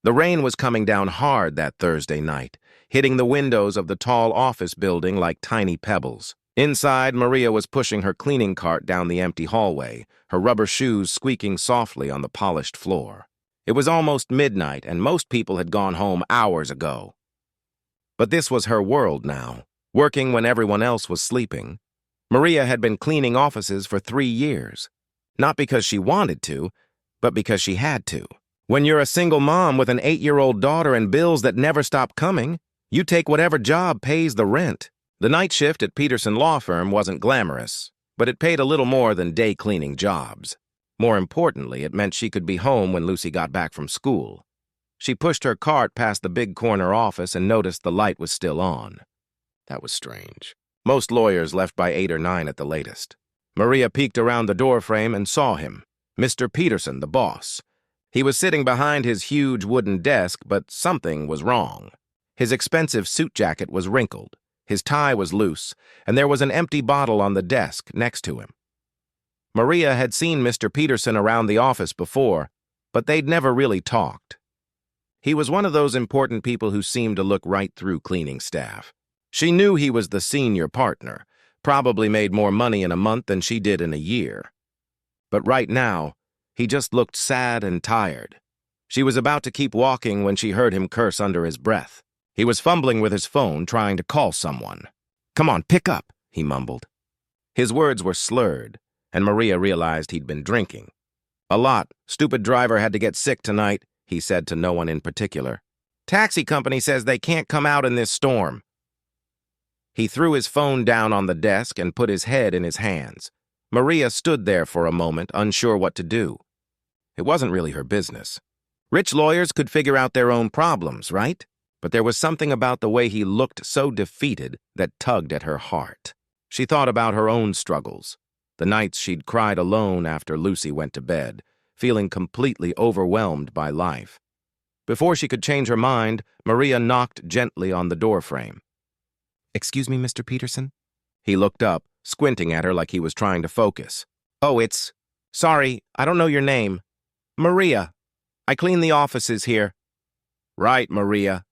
The rain was coming down hard that Thursday night, hitting the windows of the tall office building like tiny pebbles. Inside, Maria was pushing her cleaning cart down the empty hallway, her rubber shoes squeaking softly on the polished floor. It was almost midnight, and most people had gone home hours ago. But this was her world now, working when everyone else was sleeping. Maria had been cleaning offices for 3 years, not because she wanted to, but because she had to. When you're a single mom with an 8-year-old daughter and bills that never stop coming, you take whatever job pays the rent. The night shift at Peterson Law Firm wasn't glamorous, but it paid a little more than day cleaning jobs. More importantly, it meant she could be home when Lucy got back from school. She pushed her cart past the big corner office and noticed the light was still on. That was strange. Most lawyers left by 8 or 9 at the latest. Maria peeked around the doorframe and saw him, Mr. Peterson, the boss. He was sitting behind his huge wooden desk, but something was wrong. His expensive suit jacket was wrinkled, his tie was loose, and there was an empty bottle on the desk next to him. Maria had seen Mr. Peterson around the office before, but they'd never really talked. He was one of those important people who seemed to look right through cleaning staff. She knew he was the senior partner, probably made more money in a month than she did in a year. But right now, he just looked sad and tired. She was about to keep walking when she heard him curse under his breath. He was fumbling with his phone, trying to call someone. "Come on, pick up," he mumbled. His words were slurred, and Maria realized he'd been drinking. "A lot. Stupid driver had to get sick tonight," he said to no one in particular. "Taxi company says they can't come out in this storm." He threw his phone down on the desk and put his head in his hands. Maria stood there for a moment, unsure what to do. It wasn't really her business. Rich lawyers could figure out their own problems, right? But there was something about the way he looked so defeated that tugged at her heart. She thought about her own struggles, the nights she'd cried alone after Lucy went to bed, feeling completely overwhelmed by life. Before she could change her mind, Maria knocked gently on the doorframe. "Excuse me, Mr. Peterson?" He looked up, squinting at her like he was trying to focus. "Oh, sorry, I don't know your name." "Maria. I clean the offices here." "Right, Maria."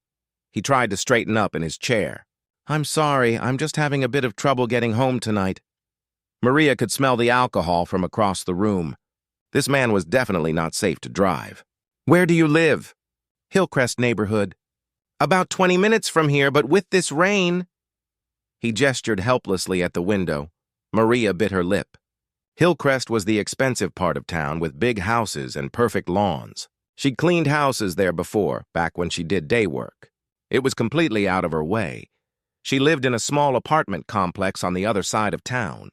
He tried to straighten up in his chair. "I'm sorry, I'm just having a bit of trouble getting home tonight." Maria could smell the alcohol from across the room. This man was definitely not safe to drive. "Where do you live?" "Hillcrest neighborhood." "About 20 minutes from here, but with this rain." He gestured helplessly at the window. Maria bit her lip. Hillcrest was the expensive part of town with big houses and perfect lawns. She'd cleaned houses there before, back when she did day work. It was completely out of her way. She lived in a small apartment complex on the other side of town.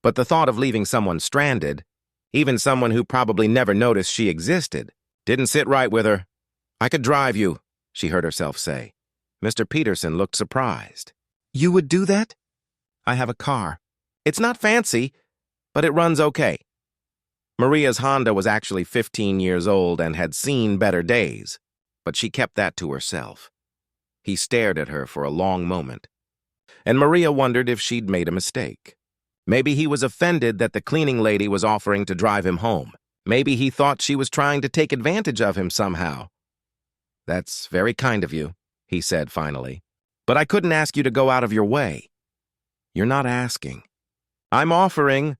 But the thought of leaving someone stranded, even someone who probably never noticed she existed, didn't sit right with her. "I could drive you," she heard herself say. Mr. Peterson looked surprised. "You would do that?" "I have a car. It's not fancy, but it runs okay." Maria's Honda was actually 15 years old and had seen better days, but she kept that to herself. He stared at her for a long moment, and Maria wondered if she'd made a mistake. Maybe he was offended that the cleaning lady was offering to drive him home. Maybe he thought she was trying to take advantage of him somehow. "That's very kind of you," he said finally. "But I couldn't ask you to go out of your way." "You're not asking." "I'm offering."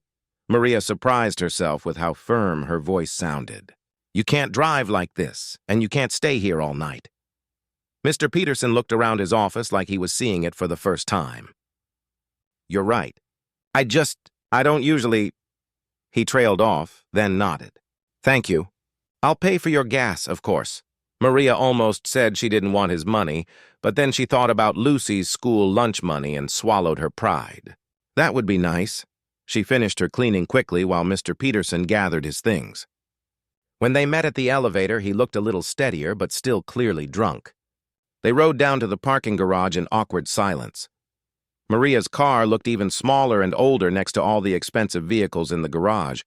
Maria surprised herself with how firm her voice sounded. "You can't drive like this, and you can't stay here all night." Mr. Peterson looked around his office like he was seeing it for the first time. "You're right. I don't usually—" He trailed off, then nodded. "Thank you. I'll pay for your gas, of course." Maria almost said she didn't want his money, but then she thought about Lucy's school lunch money and swallowed her pride. That would be nice. She finished her cleaning quickly while Mr. Peterson gathered his things. When they met at the elevator, he looked a little steadier, but still clearly drunk. They rode down to the parking garage in awkward silence. Maria's car looked even smaller and older next to all the expensive vehicles in the garage.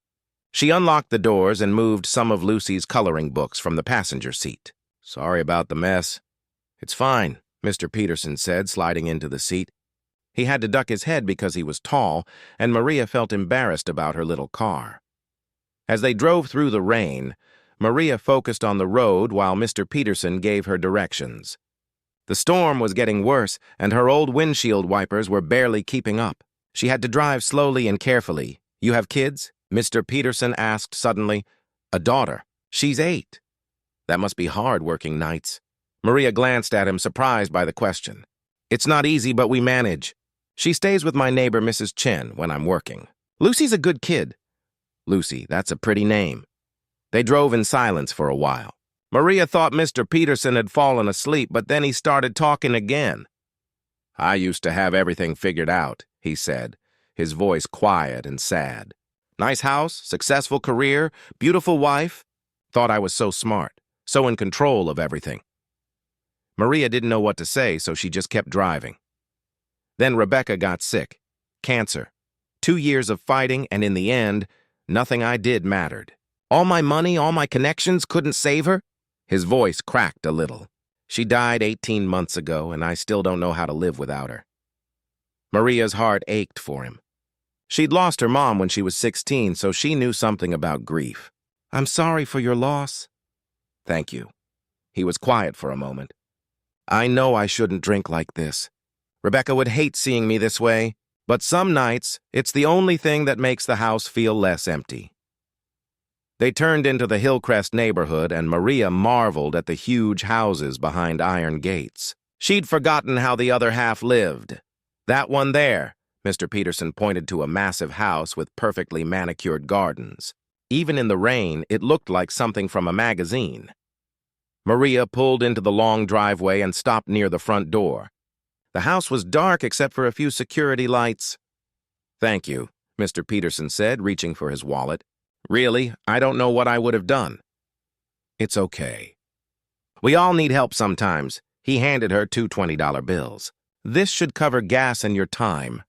She unlocked the doors and moved some of Lucy's coloring books from the passenger seat. "Sorry about the mess." "It's fine," Mr. Peterson said, sliding into the seat. He had to duck his head because he was tall, and Maria felt embarrassed about her little car. As they drove through the rain, Maria focused on the road while Mr. Peterson gave her directions. The storm was getting worse, and her old windshield wipers were barely keeping up. She had to drive slowly and carefully. "You have kids?" Mr. Peterson asked suddenly. "A daughter. She's 8. That must be hard working nights." Maria glanced at him, surprised by the question. "It's not easy, but we manage. She stays with my neighbor, Mrs. Chen, when I'm working. Lucy's a good kid." Lucy, that's a pretty name. They drove in silence for a while. Maria thought Mr. Peterson had fallen asleep, but then he started talking again. "I used to have everything figured out," he said, his voice quiet and sad. "Nice house, successful career, beautiful wife. Thought I was so smart, so in control of everything." Maria didn't know what to say, so she just kept driving. Then Rebecca got sick. Cancer. 2 years of fighting, and in the end, nothing I did mattered. All my money, all my connections couldn't save her? His voice cracked a little. She died 18 months ago, and I still don't know how to live without her. Maria's heart ached for him. She'd lost her mom when she was 16, so she knew something about grief. "I'm sorry for your loss." "Thank you." He was quiet for a moment. "I know I shouldn't drink like this. Rebecca would hate seeing me this way, but some nights, it's the only thing that makes the house feel less empty." They turned into the Hillcrest neighborhood, and Maria marveled at the huge houses behind iron gates. She'd forgotten how the other half lived. "That one there," Mr. Peterson pointed to a massive house with perfectly manicured gardens. Even in the rain, it looked like something from a magazine. Maria pulled into the long driveway and stopped near the front door. The house was dark except for a few security lights. "Thank you," Mr. Peterson said, reaching for his wallet. "Really, I don't know what I would have done." "It's okay. We all need help sometimes." He handed her 2 $20 bills. "This should cover gas and your time."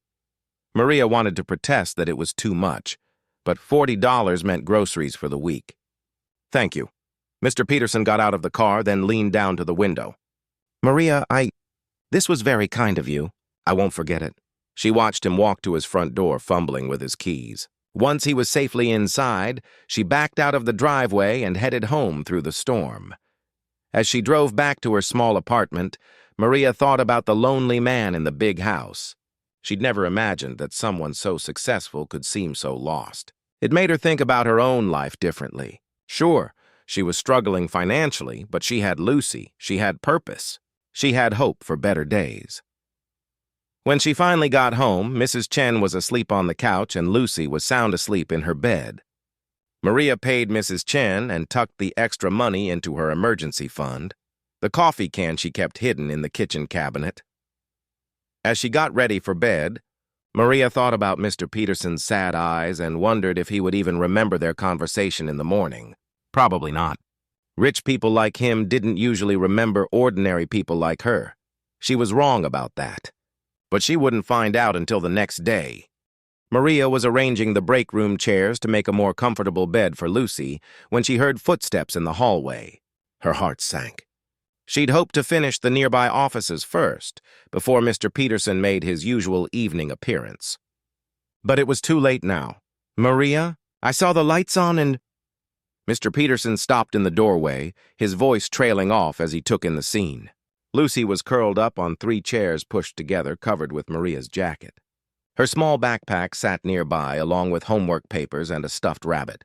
Maria wanted to protest that it was too much, but $40 meant groceries for the week. "Thank you." Mr. Peterson got out of the car, then leaned down to the window. "Maria, this was very kind of you. I won't forget it." She watched him walk to his front door, fumbling with his keys. Once he was safely inside, she backed out of the driveway and headed home through the storm. As she drove back to her small apartment, Maria thought about the lonely man in the big house. She'd never imagined that someone so successful could seem so lost. It made her think about her own life differently. Sure, she was struggling financially, but she had Lucy, she had purpose. She had hope for better days. When she finally got home, Mrs. Chen was asleep on the couch and Lucy was sound asleep in her bed. Maria paid Mrs. Chen and tucked the extra money into her emergency fund. The coffee can she kept hidden in the kitchen cabinet. As she got ready for bed, Maria thought about Mr. Peterson's sad eyes and wondered if he would even remember their conversation in the morning. Probably not. Rich people like him didn't usually remember ordinary people like her. She was wrong about that. But she wouldn't find out until the next day. Maria was arranging the break room chairs to make a more comfortable bed for Lucy when she heard footsteps in the hallway. Her heart sank. She'd hoped to finish the nearby offices first, before Mr. Peterson made his usual evening appearance. But it was too late now. "Maria, I saw the lights on and—" Mr. Peterson stopped in the doorway, his voice trailing off as he took in the scene. Lucy was curled up on 3 chairs pushed together, covered with Maria's jacket. Her small backpack sat nearby, along with homework papers and a stuffed rabbit.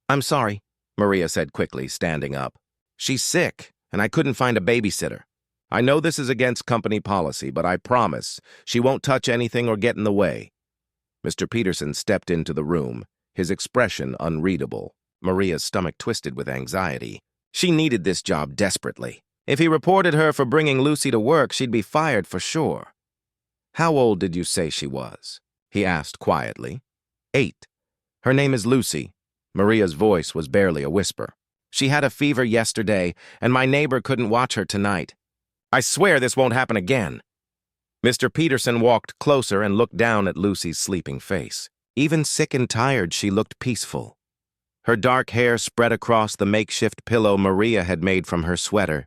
"I'm sorry," Maria said quickly, standing up. "She's sick, and I couldn't find a babysitter. I know this is against company policy, but I promise she won't touch anything or get in the way." Mr. Peterson stepped into the room, his expression unreadable. Maria's stomach twisted with anxiety. She needed this job desperately. If he reported her for bringing Lucy to work, she'd be fired for sure. "How old did you say she was?" he asked quietly. 8. "Her name is Lucy." Maria's voice was barely a whisper. "She had a fever yesterday, and my neighbor couldn't watch her tonight. I swear this won't happen again." Mr. Peterson walked closer and looked down at Lucy's sleeping face. Even sick and tired, she looked peaceful. Her dark hair spread across the makeshift pillow Maria had made from her sweater.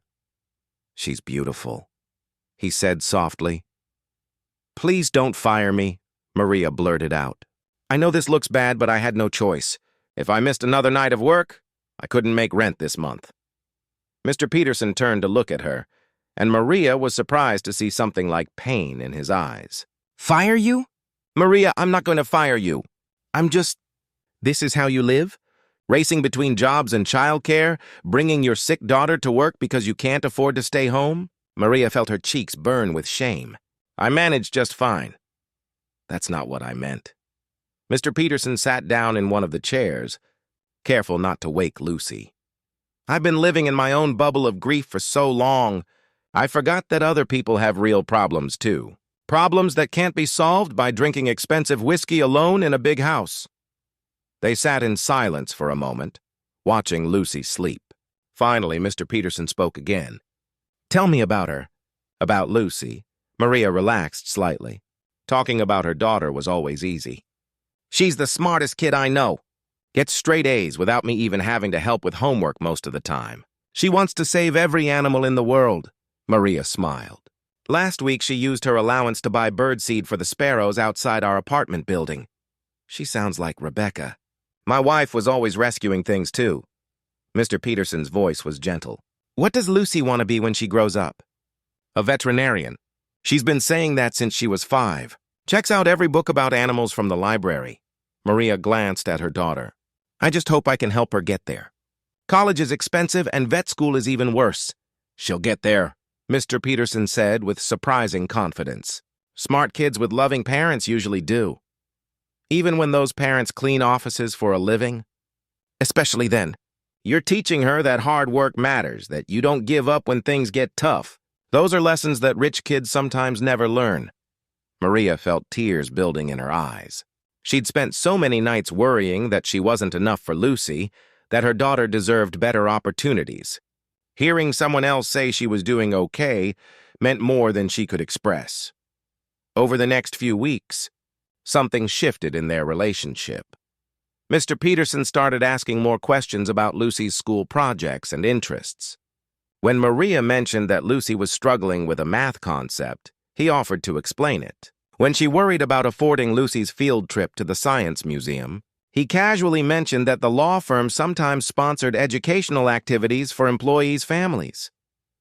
"She's beautiful," he said softly. "Please don't fire me," Maria blurted out. "I know this looks bad, but I had no choice. If I missed another night of work, I couldn't make rent this month. Mr. Peterson turned to look at her, and Maria was surprised to see something like pain in his eyes. Fire you? Maria, I'm not going to fire you. This is how you live? Racing between jobs and childcare, bringing your sick daughter to work because you can't afford to stay home? Maria felt her cheeks burn with shame. I managed just fine. That's not what I meant. Mr. Peterson sat down in one of the chairs, careful not to wake Lucy. I've been living in my own bubble of grief for so long, I forgot that other people have real problems too. Problems that can't be solved by drinking expensive whiskey alone in a big house. They sat in silence for a moment, watching Lucy sleep. Finally, Mr. Peterson spoke again. Tell me about her. About Lucy. Maria relaxed slightly. Talking about her daughter was always easy. She's the smartest kid I know. Gets straight A's without me even having to help with homework most of the time. She wants to save every animal in the world. Maria smiled. Last week she used her allowance to buy birdseed for the sparrows outside our apartment building. She sounds like Rebecca. My wife was always rescuing things too. Mr. Peterson's voice was gentle. What does Lucy want to be when she grows up? A veterinarian. She's been saying that since she was 5. Checks out every book about animals from the library. Maria glanced at her daughter. I just hope I can help her get there. College is expensive and vet school is even worse. She'll get there, Mr. Peterson said with surprising confidence. Smart kids with loving parents usually do. Even when those parents clean offices for a living. Especially then. You're teaching her that hard work matters, that you don't give up when things get tough. Those are lessons that rich kids sometimes never learn. Maria felt tears building in her eyes. She'd spent so many nights worrying that she wasn't enough for Lucy, that her daughter deserved better opportunities. Hearing someone else say she was doing okay meant more than she could express. Over the next few weeks, something shifted in their relationship. Mr. Peterson started asking more questions about Lucy's school projects and interests. When Maria mentioned that Lucy was struggling with a math concept, he offered to explain it. When she worried about affording Lucy's field trip to the Science Museum, he casually mentioned that the law firm sometimes sponsored educational activities for employees' families.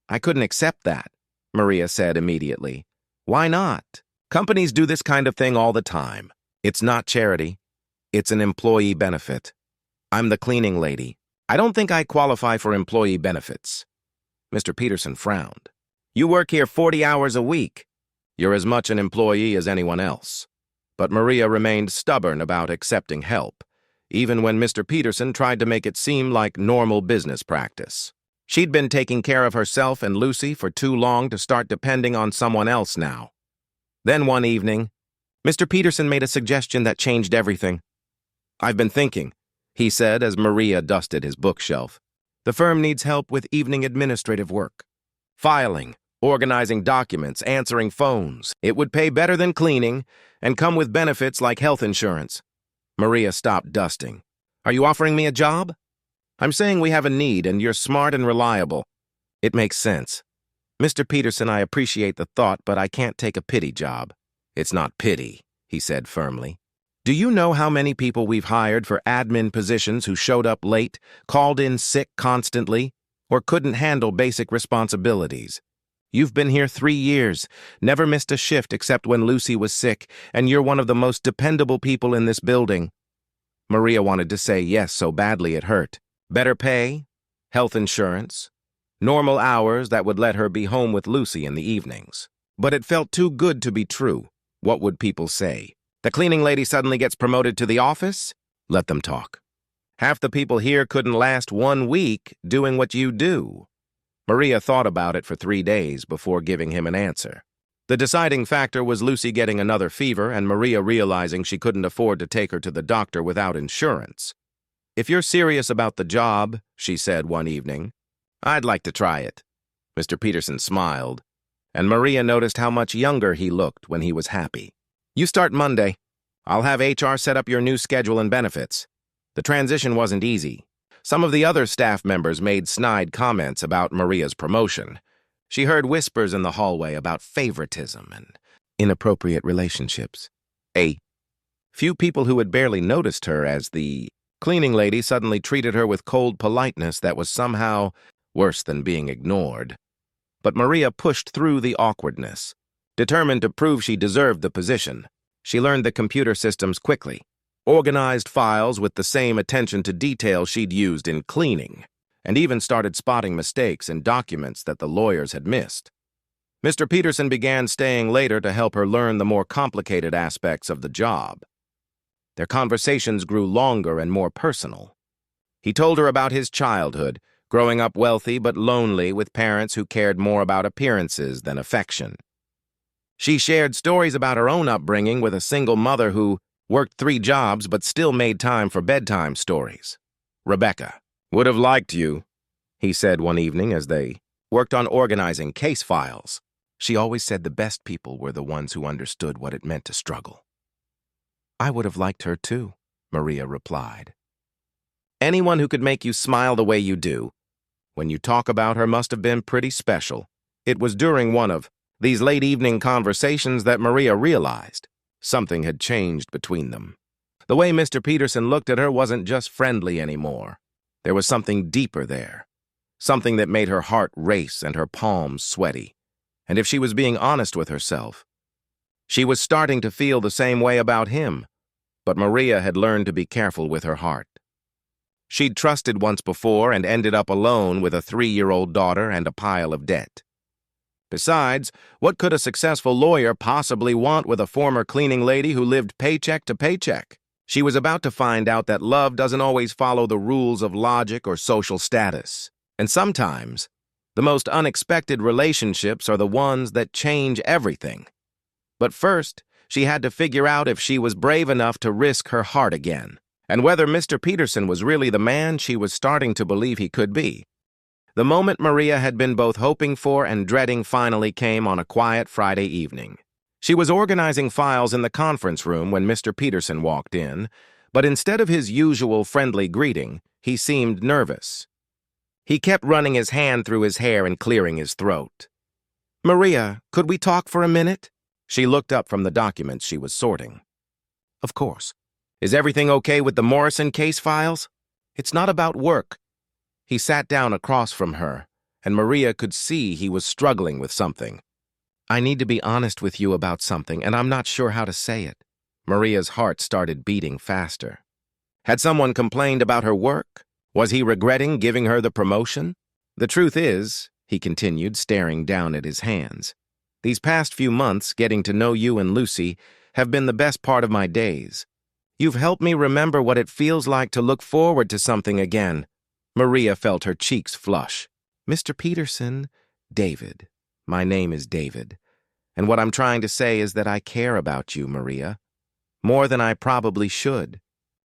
I couldn't accept that, Maria said immediately. Why not? Companies do this kind of thing all the time. It's not charity. It's an employee benefit. I'm the cleaning lady. I don't think I qualify for employee benefits. Mr. Peterson frowned. You work here 40 hours a week. You're as much an employee as anyone else. But Maria remained stubborn about accepting help, even when Mr. Peterson tried to make it seem like normal business practice. She'd been taking care of herself and Lucy for too long to start depending on someone else now. Then one evening, Mr. Peterson made a suggestion that changed everything. I've been thinking, he said as Maria dusted his bookshelf. The firm needs help with evening administrative work. Filing, organizing documents, answering phones. It would pay better than cleaning and come with benefits like health insurance. Maria stopped dusting. Are you offering me a job? I'm saying we have a need and you're smart and reliable. It makes sense. Mr. Peterson, I appreciate the thought, but I can't take a pity job. It's not pity, he said firmly. Do you know how many people we've hired for admin positions who showed up late, called in sick constantly, or couldn't handle basic responsibilities? You've been here 3 years, never missed a shift except when Lucy was sick, and you're one of the most dependable people in this building. Maria wanted to say yes so badly it hurt. Better pay, health insurance, normal hours that would let her be home with Lucy in the evenings. But it felt too good to be true. What would people say? The cleaning lady suddenly gets promoted to the office? Let them talk. Half the people here couldn't last 1 week doing what you do. Maria thought about it for 3 days before giving him an answer. The deciding factor was Lucy getting another fever and Maria realizing she couldn't afford to take her to the doctor without insurance. If you're serious about the job, she said one evening, I'd like to try it. Mr. Peterson smiled, and Maria noticed how much younger he looked when he was happy. You start Monday. I'll have HR set up your new schedule and benefits. The transition wasn't easy. Some of the other staff members made snide comments about Maria's promotion. She heard whispers in the hallway about favoritism and inappropriate relationships. A few people who had barely noticed her as the Cleaning lady suddenly treated her with cold politeness that was somehow worse than being ignored. But Maria pushed through the awkwardness. Determined to prove she deserved the position, she learned the computer systems quickly, organized files with the same attention to detail she'd used in cleaning, and even started spotting mistakes in documents that the lawyers had missed. Mr. Peterson began staying later to help her learn the more complicated aspects of the job. Their conversations grew longer and more personal. He told her about his childhood, growing up wealthy but lonely with parents who cared more about appearances than affection. She shared stories about her own upbringing with a single mother who worked 3 jobs but still made time for bedtime stories. Rebecca would have liked you, he said one evening as they worked on organizing case files. She always said the best people were the ones who understood what it meant to struggle. I would have liked her too, Maria replied. Anyone who could make you smile the way you do. When you talk about her must have been pretty special. It was during one of these late evening conversations that Maria realized something had changed between them. The way Mr. Peterson looked at her wasn't just friendly anymore. There was something deeper there, something that made her heart race and her palms sweaty. And if she was being honest with herself, she was starting to feel the same way about him. But Maria had learned to be careful with her heart. She'd trusted once before and ended up alone with a 3-year-old daughter and a pile of debt. Besides, what could a successful lawyer possibly want with a former cleaning lady who lived paycheck to paycheck? She was about to find out that love doesn't always follow the rules of logic or social status. And sometimes, the most unexpected relationships are the ones that change everything. But first, she had to figure out if she was brave enough to risk her heart again, and whether Mr. Peterson was really the man she was starting to believe he could be. The moment Maria had been both hoping for and dreading finally came on a quiet Friday evening. She was organizing files in the conference room when Mr. Peterson walked in, but instead of his usual friendly greeting, he seemed nervous. He kept running his hand through his hair and clearing his throat. "Maria, could we talk for a minute?" She looked up from the documents she was sorting. "Of course. Is everything okay with the Morrison case files?" "It's not about work." He sat down across from her, and Maria could see he was struggling with something. "I need to be honest with you about something, and I'm not sure how to say it." Maria's heart started beating faster. Had someone complained about her work? Was he regretting giving her the promotion? "The truth is," he continued, staring down at his hands, "these past few months, getting to know you and Lucy, have been the best part of my days. You've helped me remember what it feels like to look forward to something again." Maria felt her cheeks flush. "Mr. Peterson, David. My name is David. And what I'm trying to say is that I care about you, Maria. More than I probably should.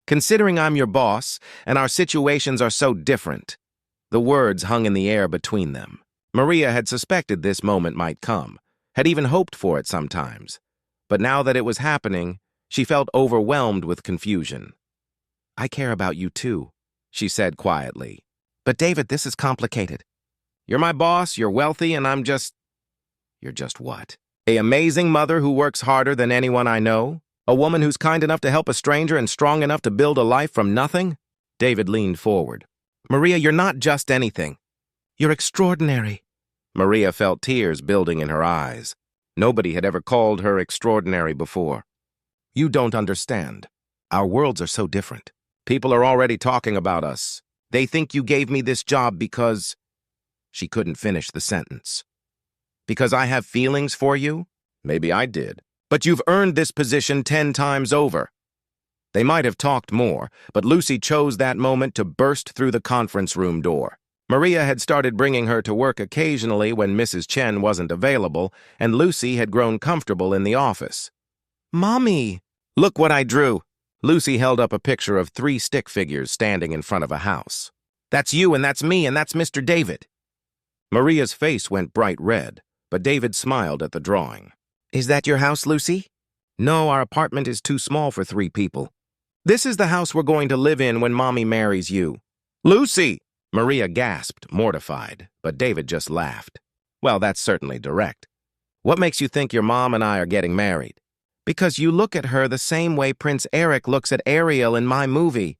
Considering I'm your boss, and our situations are so different." The words hung in the air between them. Maria had suspected this moment might come, had even hoped for it sometimes. But now that it was happening, she felt overwhelmed with confusion. "I care about you too," she said quietly. "But David, this is complicated. You're my boss, you're wealthy, and I'm just..." "You're just what? An amazing mother who works harder than anyone I know? A woman who's kind enough to help a stranger and strong enough to build a life from nothing?" David leaned forward. "Maria, you're not just anything. You're extraordinary." Maria felt tears building in her eyes. Nobody had ever called her extraordinary before. "You don't understand. Our worlds are so different. People are already talking about us. They think you gave me this job because..." She couldn't finish the sentence. "Because I have feelings for you? Maybe I did. But you've earned this position 10 times over." They might have talked more, but Lucy chose that moment to burst through the conference room door. Maria had started bringing her to work occasionally when Mrs. Chen wasn't available, and Lucy had grown comfortable in the office. "Mommy, look what I drew." Lucy held up a picture of 3 stick figures standing in front of a house. "That's you, and that's me, and that's Mr. David." Maria's face went bright red, but David smiled at the drawing. "Is that your house, Lucy?" "No, our apartment is too small for 3 people. This is the house we're going to live in when Mommy marries you." "Lucy!" Maria gasped, mortified, but David just laughed. "Well, that's certainly direct. What makes you think your mom and I are getting married?" "Because you look at her the same way Prince Eric looks at Ariel in my movie."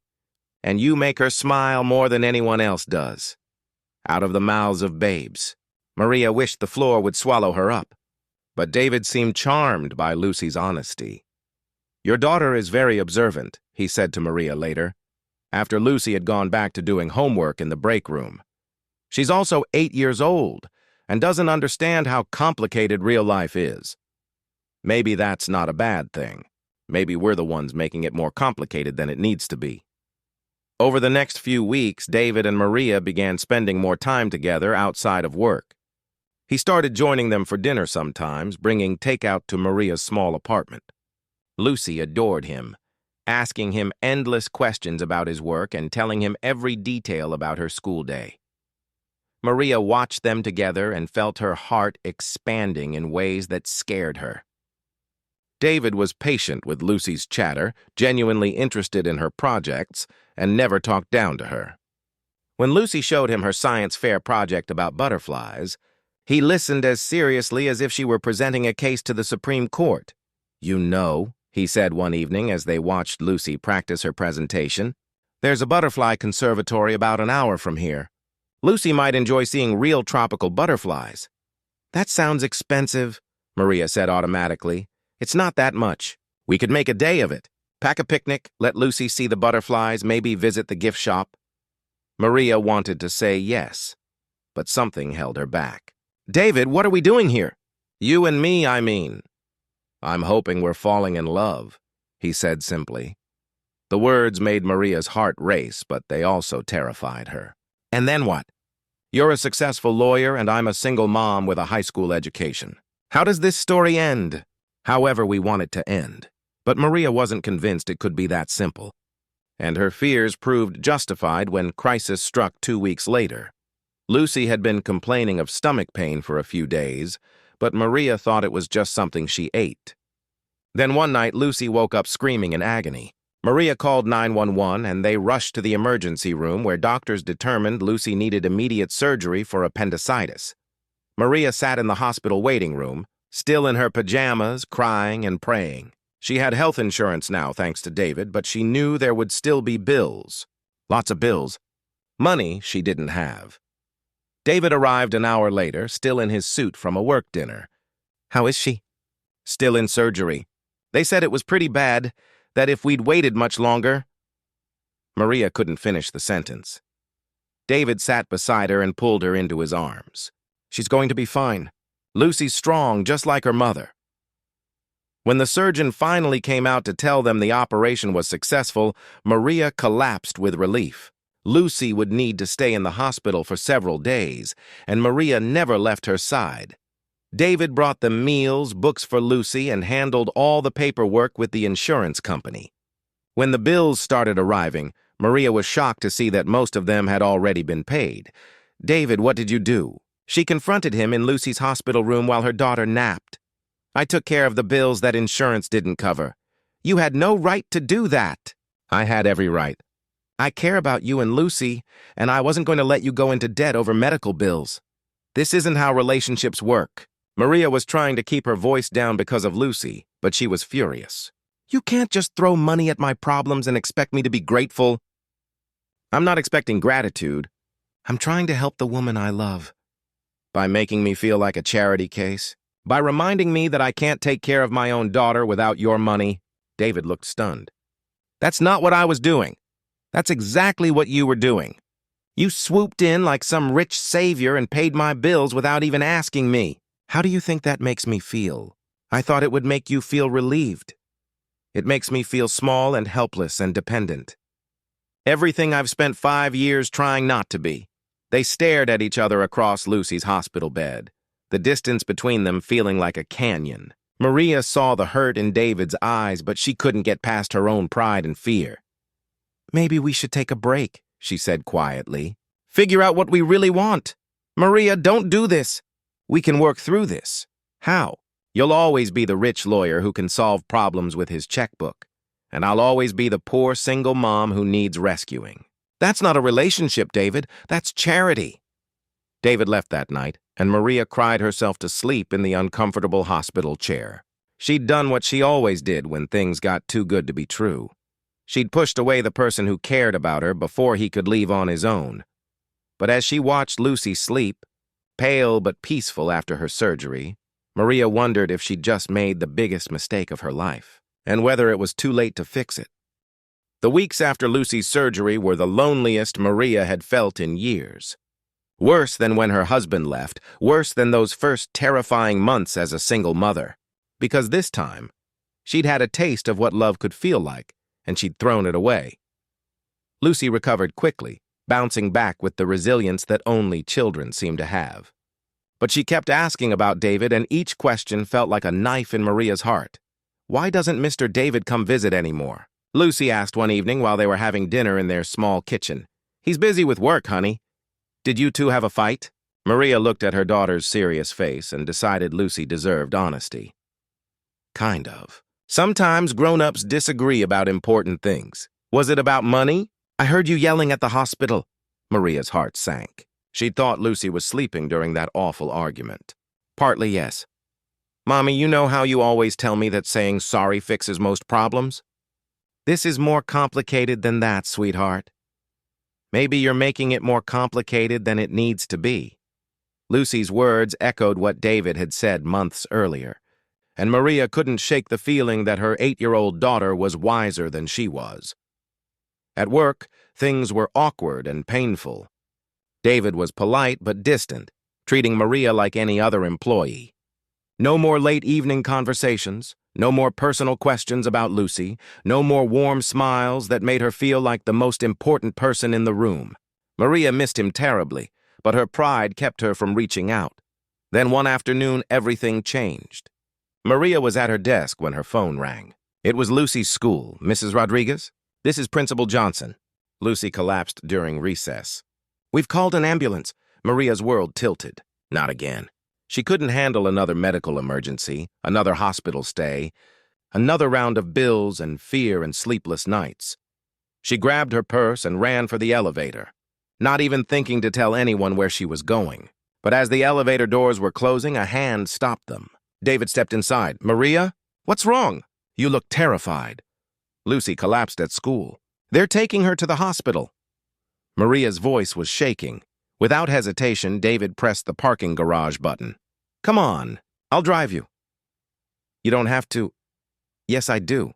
and you make her smile more than anyone else does. Out of the mouths of babes. Maria wished the floor would swallow her up. But David seemed charmed by Lucy's honesty. "Your daughter is very observant," he said to Maria later, after Lucy had gone back to doing homework in the break room. "She's also 8 years old and doesn't understand how complicated real life is. Maybe that's not a bad thing. Maybe we're the ones making it more complicated than it needs to be." Over the next few weeks, David and Maria began spending more time together outside of work. He started joining them for dinner sometimes, bringing takeout to Maria's small apartment. Lucy adored him, asking him endless questions about his work and telling him every detail about her school day. Maria watched them together and felt her heart expanding in ways that scared her. David was patient with Lucy's chatter, genuinely interested in her projects, and never talked down to her. When Lucy showed him her science fair project about butterflies, he listened as seriously as if she were presenting a case to the Supreme Court. "You know," he said one evening as they watched Lucy practice her presentation, "there's a butterfly conservatory about an hour from here. Lucy might enjoy seeing real tropical butterflies." "That sounds expensive," Maria said automatically. "It's not that much. We could make a day of it. Pack a picnic, let Lucy see the butterflies, maybe visit the gift shop." Maria wanted to say yes, but something held her back. "David, what are we doing here?" "You and me, I mean." "I'm hoping we're falling in love," he said simply. The words made Maria's heart race, but they also terrified her. "And then what?" "You're a successful lawyer, and I'm a single mom with a high school education. How does this story end?" However we want it to end. But Maria wasn't convinced it could be that simple. And her fears proved justified when crisis struck 2 weeks later. Lucy had been complaining of stomach pain for a few days, but Maria thought it was just something she ate. Then one night, Lucy woke up screaming in agony. Maria called 911 and they rushed to the emergency room where doctors determined Lucy needed immediate surgery for appendicitis. Maria sat in the hospital waiting room, still in her pajamas, crying and praying. She had health insurance now, thanks to David, but she knew there would still be bills. Lots of bills. Money she didn't have. David arrived an hour later, still in his suit from a work dinner. "How is she?" "Still in surgery. They said it was pretty bad, that if we'd waited much longer—" Maria couldn't finish the sentence. David sat beside her and pulled her into his arms. "She's going to be fine. Lucy's strong, just like her mother." When the surgeon finally came out to tell them the operation was successful, Maria collapsed with relief. Lucy would need to stay in the hospital for several days, and Maria never left her side. David brought them meals, books for Lucy, and handled all the paperwork with the insurance company. When the bills started arriving, Maria was shocked to see that most of them had already been paid. "David, what did you do?" She confronted him in Lucy's hospital room while her daughter napped. "I took care of the bills that insurance didn't cover." "You had no right to do that." "I had every right. I care about you and Lucy, and I wasn't going to let you go into debt over medical bills. This isn't how relationships work." Maria was trying to keep her voice down because of Lucy, but she was furious. "You can't just throw money at my problems and expect me to be grateful." "I'm not expecting gratitude. I'm trying to help the woman I love." "By making me feel like a charity case? By reminding me that I can't take care of my own daughter without your money?" David looked stunned. "That's not what I was doing. That's exactly what you were doing. You swooped in like some rich savior and paid my bills without even asking me. How do you think that makes me feel? I thought it would make you feel relieved. It makes me feel small and helpless and dependent. Everything I've spent 5 years trying not to be." They stared at each other across Lucy's hospital bed, the distance between them feeling like a canyon. Maria saw the hurt in David's eyes, but she couldn't get past her own pride and fear. "Maybe we should take a break," she said quietly. "Figure out what we really want. Maria, don't do this. We can work through this." "How?" "You'll always be the rich lawyer who can solve problems with his checkbook, and I'll always be the poor single mom who needs rescuing." "That's not a relationship, David. That's charity." David left that night, and Maria cried herself to sleep in the uncomfortable hospital chair. She'd done what she always did when things got too good to be true. She'd pushed away the person who cared about her before he could leave on his own. But as she watched Lucy sleep, pale but peaceful after her surgery, Maria wondered if she'd just made the biggest mistake of her life, and whether it was too late to fix it. The weeks after Lucy's surgery were the loneliest Maria had felt in years. Worse than when her husband left, worse than those first terrifying months as a single mother. Because this time, she'd had a taste of what love could feel like, and she'd thrown it away. Lucy recovered quickly, bouncing back with the resilience that only children seem to have. But she kept asking about David, and each question felt like a knife in Maria's heart. Why doesn't Mr. David come visit anymore? Lucy asked one evening while they were having dinner in their small kitchen. He's busy with work, honey. Did you two have a fight? Maria looked at her daughter's serious face and decided Lucy deserved honesty. Kind of. Sometimes grown-ups disagree about important things. Was it about money? I heard you yelling at the hospital. Maria's heart sank. She thought Lucy was sleeping during that awful argument. Partly yes. Mommy, you know how you always tell me that saying sorry fixes most problems? This is more complicated than that, sweetheart. Maybe you're making it more complicated than it needs to be. Lucy's words echoed what David had said months earlier, and Maria couldn't shake the feeling that her 8-year-old daughter was wiser than she was. At work, things were awkward and painful. David was polite but distant, treating Maria like any other employee. No more late evening conversations, no more personal questions about Lucy, no more warm smiles that made her feel like the most important person in the room. Maria missed him terribly, but her pride kept her from reaching out. Then one afternoon, everything changed. Maria was at her desk when her phone rang. It was Lucy's school. Mrs. Rodriguez? This is Principal Johnson. Lucy collapsed during recess. We've called an ambulance. Maria's world tilted. Not again. She couldn't handle another medical emergency, another hospital stay, another round of bills and fear and sleepless nights. She grabbed her purse and ran for the elevator, not even thinking to tell anyone where she was going. But as the elevator doors were closing, a hand stopped them. David stepped inside. Maria? What's wrong? You look terrified. Lucy collapsed at school. They're taking her to the hospital. Maria's voice was shaking. Without hesitation, David pressed the parking garage button. Come on, I'll drive you. You don't have to. Yes, I do.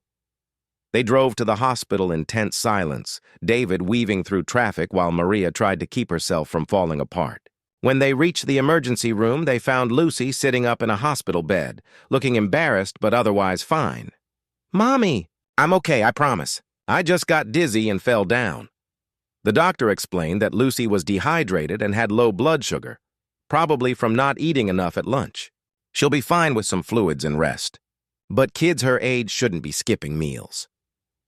They drove to the hospital in tense silence, David weaving through traffic while Maria tried to keep herself from falling apart. When they reached the emergency room, they found Lucy sitting up in a hospital bed, looking embarrassed but otherwise fine. Mommy! I'm okay, I promise. I just got dizzy and fell down. The doctor explained that Lucy was dehydrated and had low blood sugar, probably from not eating enough at lunch. She'll be fine with some fluids and rest. But kids her age shouldn't be skipping meals.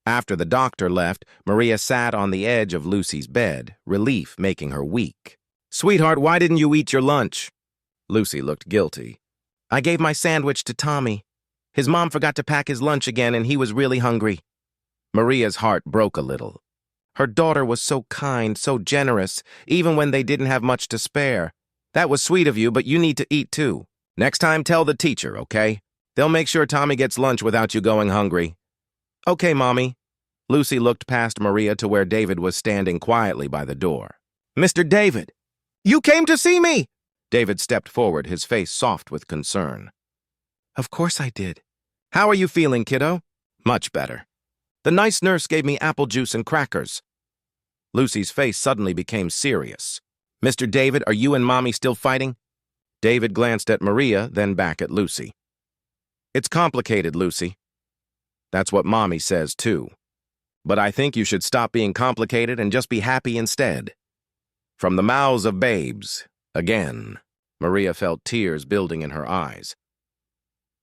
After the doctor left, Maria sat on the edge of Lucy's bed, relief making her weak. Sweetheart, why didn't you eat your lunch? Lucy looked guilty. I gave my sandwich to Tommy. His mom forgot to pack his lunch again and he was really hungry. Maria's heart broke a little. Her daughter was so kind, so generous, even when they didn't have much to spare. That was sweet of you, but you need to eat too. Next time, tell the teacher, okay? They'll make sure Tommy gets lunch without you going hungry. Okay, Mommy. Lucy looked past Maria to where David was standing quietly by the door. Mr. David! You came to see me! David stepped forward, his face soft with concern. Of course I did. How are you feeling, kiddo? Much better. The nice nurse gave me apple juice and crackers. Lucy's face suddenly became serious. Mr. David, are you and Mommy still fighting? David glanced at Maria, then back at Lucy. It's complicated, Lucy. That's what Mommy says, too. But I think you should stop being complicated and just be happy instead. From the mouths of babes, again. Maria felt tears building in her eyes.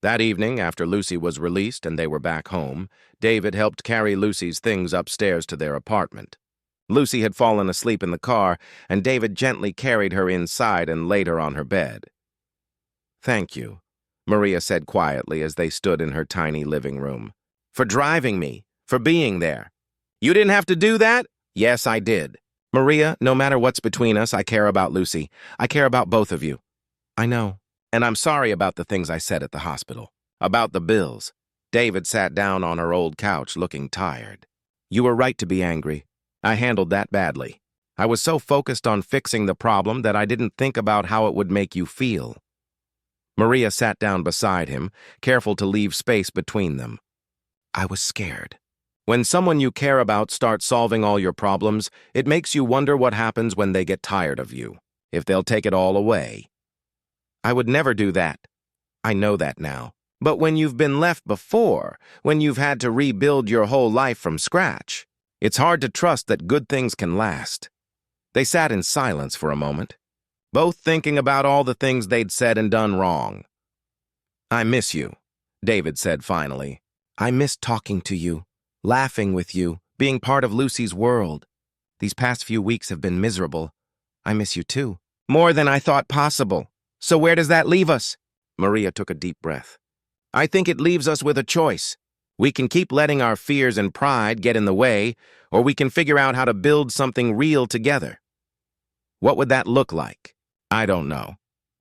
That evening, after Lucy was released and they were back home, David helped carry Lucy's things upstairs to their apartment. Lucy had fallen asleep in the car, and David gently carried her inside and laid her on her bed. Thank you, Maria said quietly as they stood in her tiny living room. For driving me, for being there. You didn't have to do that? Yes, I did. Maria, no matter what's between us, I care about Lucy. I care about both of you. I know. And I'm sorry about the things I said at the hospital. About the bills. David sat down on her old couch looking tired. You were right to be angry. I handled that badly. I was so focused on fixing the problem that I didn't think about how it would make you feel. Maria sat down beside him, careful to leave space between them. I was scared. When someone you care about starts solving all your problems, it makes you wonder what happens when they get tired of you, if they'll take it all away. I would never do that. I know that now. But when you've been left before, when you've had to rebuild your whole life from scratch, it's hard to trust that good things can last. They sat in silence for a moment, both thinking about all the things they'd said and done wrong. I miss you, David said finally. I miss talking to you, laughing with you, being part of Lucy's world. These past few weeks have been miserable. I miss you too. More than I thought possible. So where does that leave us? Maria took a deep breath. I think it leaves us with a choice. We can keep letting our fears and pride get in the way, or we can figure out how to build something real together. What would that look like? I don't know.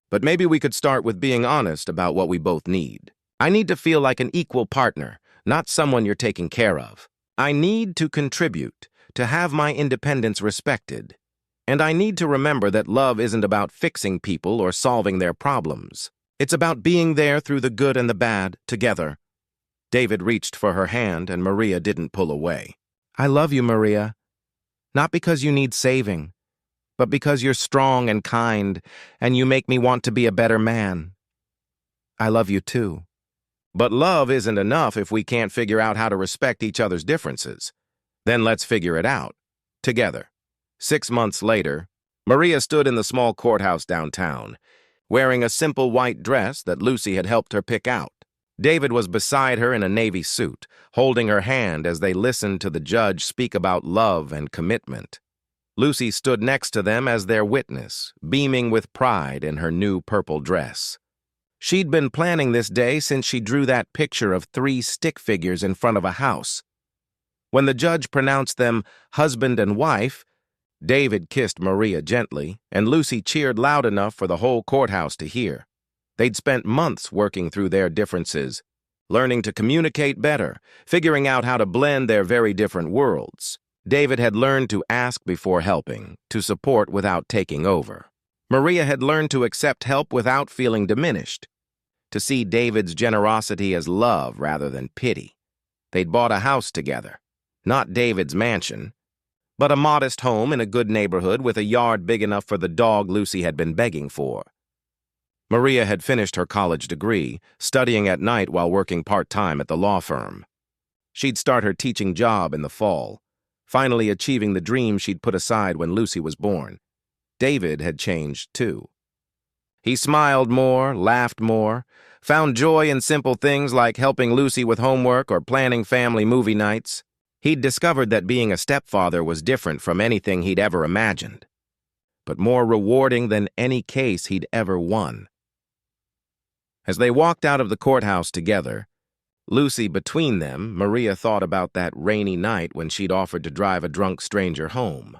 But maybe we could start with being honest about what we both need. I need to feel like an equal partner, not someone you're taking care of. I need to contribute, to have my independence respected. And I need to remember that love isn't about fixing people or solving their problems. It's about being there through the good and the bad, together. David reached for her hand, and Maria didn't pull away. I love you, Maria. Not because you need saving, but because you're strong and kind, and you make me want to be a better man. I love you too. But love isn't enough if we can't figure out how to respect each other's differences. Then let's figure it out, together. 6 months later, Maria stood in the small courthouse downtown, wearing a simple white dress that Lucy had helped her pick out. David was beside her in a navy suit, holding her hand as they listened to the judge speak about love and commitment. Lucy stood next to them as their witness, beaming with pride in her new purple dress. She'd been planning this day since she drew that picture of 3 stick figures in front of a house. When the judge pronounced them husband and wife, David kissed Maria gently, and Lucy cheered loud enough for the whole courthouse to hear. They'd spent months working through their differences, learning to communicate better, figuring out how to blend their very different worlds. David had learned to ask before helping, to support without taking over. Maria had learned to accept help without feeling diminished, to see David's generosity as love rather than pity. They'd bought a house together, not David's mansion, but a modest home in a good neighborhood with a yard big enough for the dog Lucy had been begging for. Maria had finished her college degree, studying at night while working part-time at the law firm. She'd start her teaching job in the fall, finally achieving the dream she'd put aside when Lucy was born. David had changed, too. He smiled more, laughed more, found joy in simple things like helping Lucy with homework or planning family movie nights. He'd discovered that being a stepfather was different from anything he'd ever imagined, but more rewarding than any case he'd ever won. As they walked out of the courthouse together, Lucy between them, Maria thought about that rainy night when she'd offered to drive a drunk stranger home.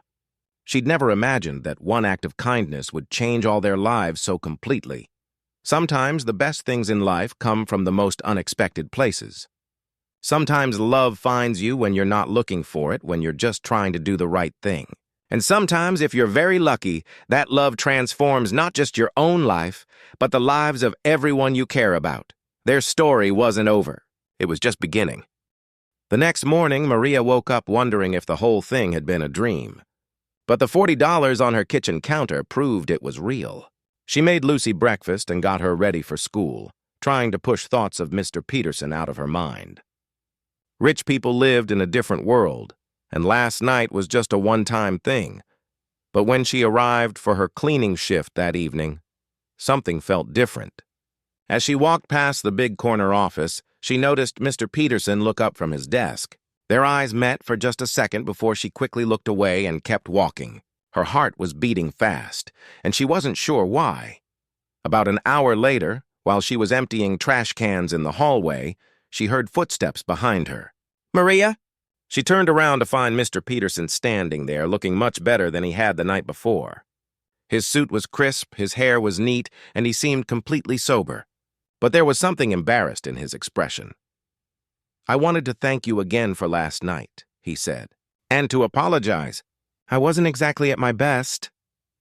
She'd never imagined that one act of kindness would change all their lives so completely. Sometimes the best things in life come from the most unexpected places. Sometimes love finds you when you're not looking for it, when you're just trying to do the right thing. And sometimes, if you're very lucky, that love transforms not just your own life, but the lives of everyone you care about. Their story wasn't over. It was just beginning. The next morning, Maria woke up wondering if the whole thing had been a dream. But the $40 on her kitchen counter proved it was real. She made Lucy breakfast and got her ready for school, trying to push thoughts of Mr. Peterson out of her mind. Rich people lived in a different world, and last night was just a one-time thing. But when she arrived for her cleaning shift that evening, something felt different. As she walked past the big corner office, she noticed Mr. Peterson look up from his desk. Their eyes met for just a second before she quickly looked away and kept walking. Her heart was beating fast, and she wasn't sure why. About an hour later, while she was emptying trash cans in the hallway, she heard footsteps behind her. "Maria?" She turned around to find Mr. Peterson standing there, looking much better than he had the night before. His suit was crisp, his hair was neat, and he seemed completely sober. But there was something embarrassed in his expression. "I wanted to thank you again for last night," he said. And to apologize. I wasn't exactly at my best.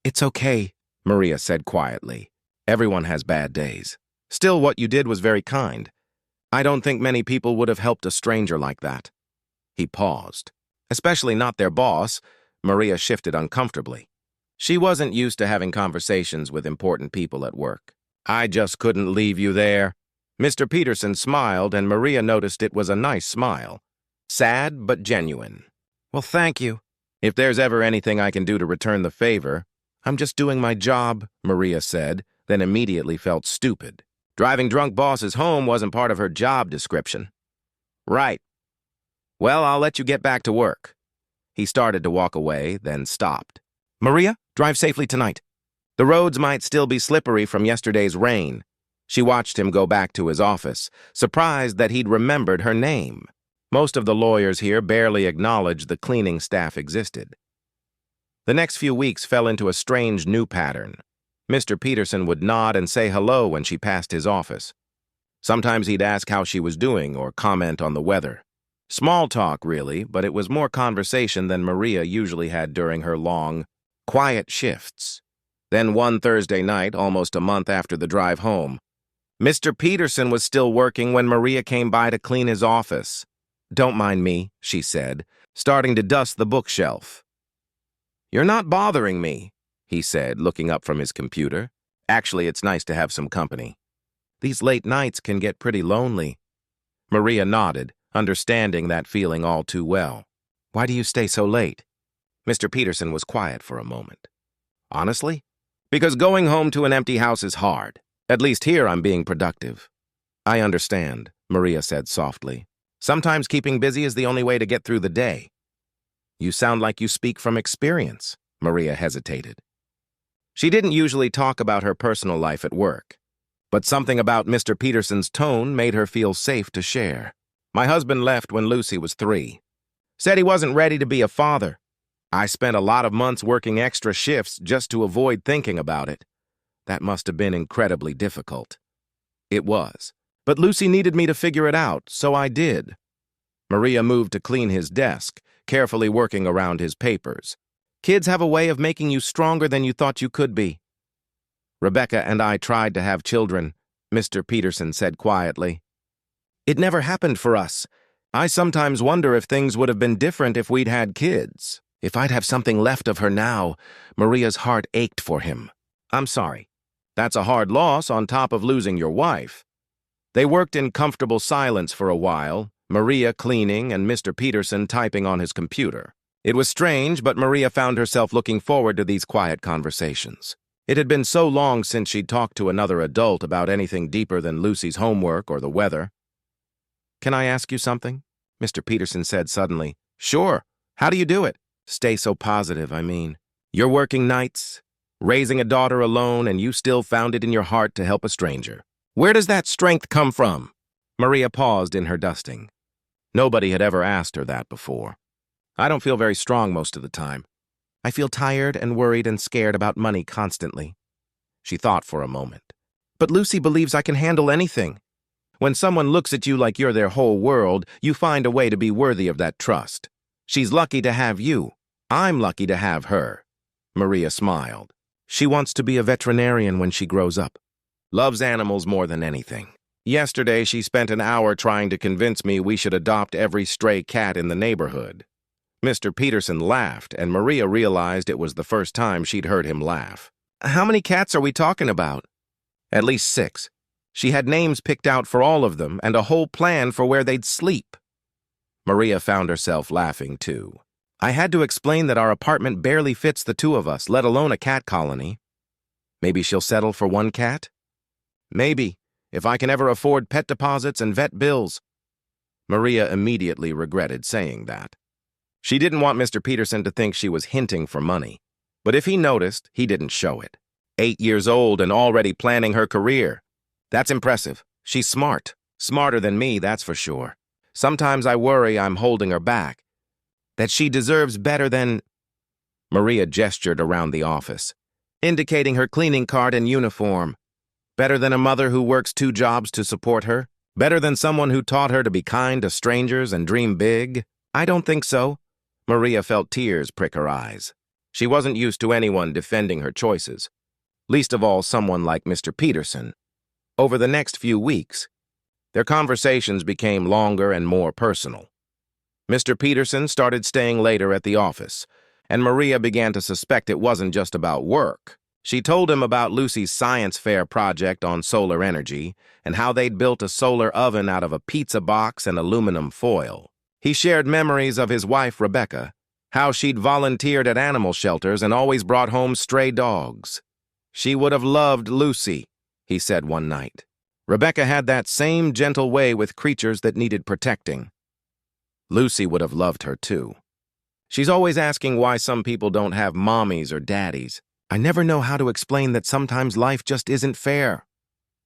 It's okay, Maria said quietly. Everyone has bad days. Still, what you did was very kind. I don't think many people would have helped a stranger like that. He paused. Especially not their boss. Maria shifted uncomfortably. She wasn't used to having conversations with important people at work. I just couldn't leave you there. Mr. Peterson smiled, and Maria noticed it was a nice smile. Sad, but genuine. Well, thank you. If there's ever anything I can do to return the favor, I'm just doing my job, Maria said, then immediately felt stupid. Driving drunk bosses home wasn't part of her job description. Right. Well, I'll let you get back to work. He started to walk away, then stopped. Maria, drive safely tonight. The roads might still be slippery from yesterday's rain. She watched him go back to his office, surprised that he'd remembered her name. Most of the lawyers here barely acknowledged the cleaning staff existed. The next few weeks fell into a strange new pattern. Mr. Peterson would nod and say hello when she passed his office. Sometimes he'd ask how she was doing or comment on the weather. Small talk, really, but it was more conversation than Maria usually had during her long, quiet shifts. Then one Thursday night, almost a month after the drive home, Mr. Peterson was still working when Maria came by to clean his office. Don't mind me, she said, starting to dust the bookshelf. You're not bothering me, he said, looking up from his computer. Actually, it's nice to have some company. These late nights can get pretty lonely. Maria nodded, understanding that feeling all too well. Why do you stay so late? Mr. Peterson was quiet for a moment. Honestly? Because going home to an empty house is hard. At least here I'm being productive. I understand, Maria said softly. Sometimes keeping busy is the only way to get through the day. You sound like you speak from experience, Maria hesitated. She didn't usually talk about her personal life at work, but something about Mr. Peterson's tone made her feel safe to share. My husband left when Lucy was 3. Said he wasn't ready to be a father. I spent a lot of months working extra shifts just to avoid thinking about it. That must have been incredibly difficult. It was. But Lucy needed me to figure it out, so I did. Maria moved to clean his desk, carefully working around his papers. Kids have a way of making you stronger than you thought you could be. Rebecca and I tried to have children, Mr. Peterson said quietly. It never happened for us. I sometimes wonder if things would have been different if we'd had kids. If I'd have something left of her now, Maria's heart ached for him. I'm sorry. That's a hard loss on top of losing your wife. They worked in comfortable silence for a while, Maria cleaning and Mr. Peterson typing on his computer. It was strange, but Maria found herself looking forward to these quiet conversations. It had been so long since she'd talked to another adult about anything deeper than Lucy's homework or the weather. Can I ask you something? Mr. Peterson said suddenly. Sure. How do you do it? Stay so positive, I mean. You're working nights, raising a daughter alone, and you still found it in your heart to help a stranger. Where does that strength come from? Maria paused in her dusting. Nobody had ever asked her that before. I don't feel very strong most of the time. I feel tired and worried and scared about money constantly. She thought for a moment. But Lucy believes I can handle anything. When someone looks at you like you're their whole world, you find a way to be worthy of that trust. She's lucky to have you. I'm lucky to have her. Maria smiled. She wants to be a veterinarian when she grows up. Loves animals more than anything. Yesterday, she spent an hour trying to convince me we should adopt every stray cat in the neighborhood. Mr. Peterson laughed, and Maria realized it was the first time she'd heard him laugh. How many cats are we talking about? At least 6. She had names picked out for all of them and a whole plan for where they'd sleep. Maria found herself laughing, too. I had to explain that our apartment barely fits the 2 of us, let alone a cat colony. Maybe she'll settle for 1 cat? Maybe, if I can ever afford pet deposits and vet bills. Maria immediately regretted saying that. She didn't want Mr. Peterson to think she was hinting for money. But if he noticed, he didn't show it. 8 years old and already planning her career. That's impressive. She's smart. Smarter than me, that's for sure. Sometimes I worry I'm holding her back. That she deserves better than... Maria gestured around the office, indicating her cleaning cart and uniform. Better than a mother who works 2 jobs to support her? Better than someone who taught her to be kind to strangers and dream big? I don't think so. Maria felt tears prick her eyes. She wasn't used to anyone defending her choices, least of all someone like Mr. Peterson. Over the next few weeks, their conversations became longer and more personal. Mr. Peterson started staying later at the office, and Maria began to suspect it wasn't just about work. She told him about Lucy's science fair project on solar energy and how they'd built a solar oven out of a pizza box and aluminum foil. He shared memories of his wife, Rebecca, how she'd volunteered at animal shelters and always brought home stray dogs. She would have loved Lucy, he said one night. Rebecca had that same gentle way with creatures that needed protecting. Lucy would have loved her too. She's always asking why some people don't have mommies or daddies. I never know how to explain that sometimes life just isn't fair.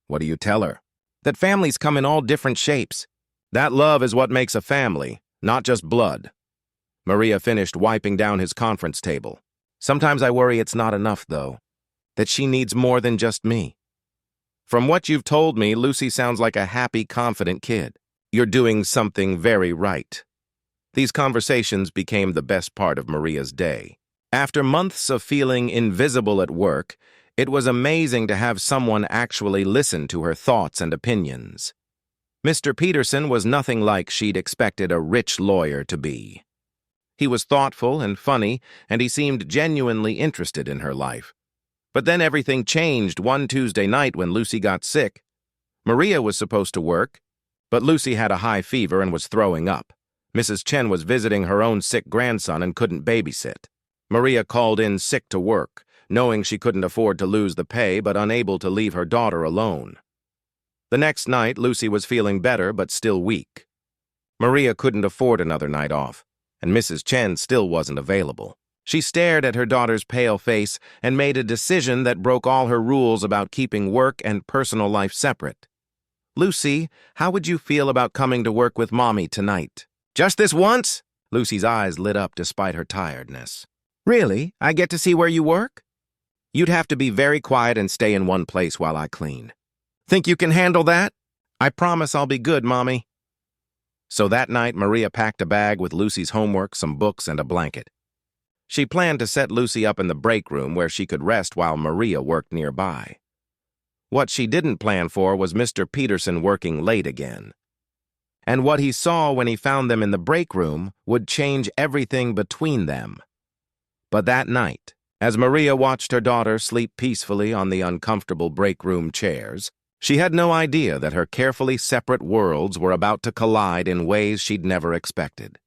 What do you tell her? That families come in all different shapes. That love is what makes a family, not just blood. Maria finished wiping down his conference table. Sometimes I worry it's not enough, though. That she needs more than just me. From what you've told me, Lucy sounds like a happy, confident kid. You're doing something very right. These conversations became the best part of Maria's day. After months of feeling invisible at work, it was amazing to have someone actually listen to her thoughts and opinions. Mr. Peterson was nothing like she'd expected a rich lawyer to be. He was thoughtful and funny, and he seemed genuinely interested in her life. But then everything changed one Tuesday night when Lucy got sick. Maria was supposed to work, but Lucy had a high fever and was throwing up. Mrs. Chen was visiting her own sick grandson and couldn't babysit. Maria called in sick to work, knowing she couldn't afford to lose the pay but unable to leave her daughter alone. The next night, Lucy was feeling better but still weak. Maria couldn't afford another night off, and Mrs. Chen still wasn't available. She stared at her daughter's pale face and made a decision that broke all her rules about keeping work and personal life separate. Lucy, how would you feel about coming to work with Mommy tonight? Just this once? Lucy's eyes lit up despite her tiredness. Really? I get to see where you work? You'd have to be very quiet and stay in one place while I clean. Think you can handle that? I promise I'll be good, Mommy. So that night, Maria packed a bag with Lucy's homework, some books, and a blanket. She planned to set Lucy up in the break room where she could rest while Maria worked nearby. What she didn't plan for was Mr. Peterson working late again. And what he saw when he found them in the break room would change everything between them. But that night, as Maria watched her daughter sleep peacefully on the uncomfortable break room chairs, she had no idea that her carefully separate worlds were about to collide in ways she'd never expected.